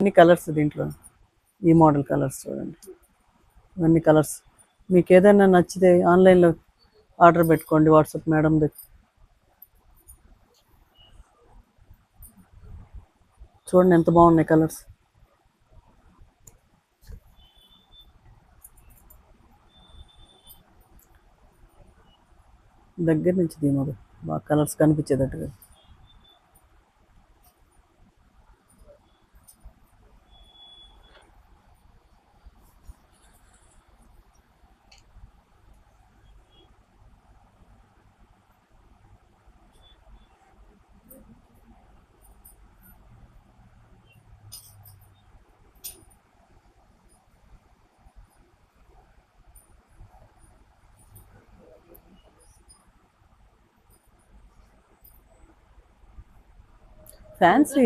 అన్ని కలర్స్ దీంట్లో, ఈ మోడల్ కలర్స్ చూడండి, ఇవన్నీ కలర్స్. మీకు ఏదైనా నచ్చితే ఆన్లైన్లో ఆర్డర్ పెట్టుకోండి, వాట్సాప్ మేడంది. చూడండి ఎంత బాగున్నాయి కలర్స్. దగ్గర నుంచి దీని బాగా కలర్స్ కనిపించేటట్టుగా. ఫ్యాన్సీ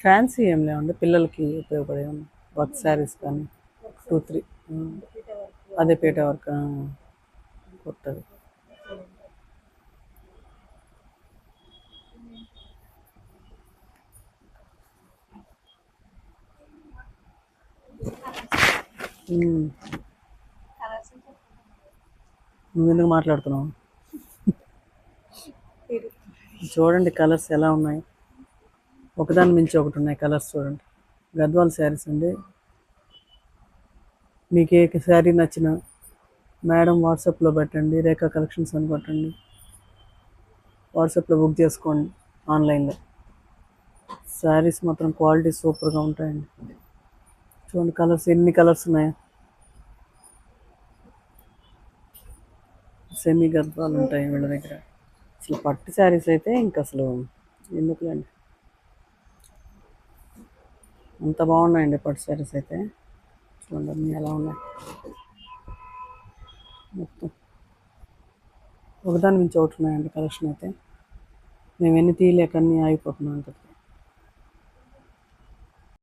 ఫ్యాన్సీ ఏం లేవండి, పిల్లలకి ఉపయోగపడే వర్క్ శారీస్ కానీ 2, 3. అదే పేట వర్క్ కొత్తది. నువ్వెందుకు మాట్లాడుతున్నావు? చూడండి కలర్స్ ఎలా ఉన్నాయి, ఒకదాని మించి ఒకటి ఉన్నాయి కలర్స్. చూడండి గద్వాల్ శారీస్ అండి. మీకు ఏ శారీ నచ్చినా మేడం వాట్సాప్లో పెట్టండి, రేఖా కలెక్షన్స్ అని కొట్టండి, వాట్సాప్లో బుక్ చేసుకోండి ఆన్లైన్లో. శారీస్ మాత్రం క్వాలిటీ సూపర్గా ఉంటాయండి. చూడండి కలర్స్, ఎన్ని కలర్స్ ఉన్నాయో. సెమీ గద్వాలు ఉంటాయి వీళ్ళ దగ్గర. అసలు పట్టు శారీస్ అయితే ఇంకా అసలు ఎందుకులేండి, అంత బాగున్నాయండి పట్టు శారీస్ అయితే. చూడండి ఎలా ఉన్నాయి మొత్తం, ఒకదాని మించి ఒకటి ఉన్నాయండి కలెక్షన్ అయితే. మేము ఎన్ని తీయలేక అన్నీ ఆగిపోతున్నాం కదా.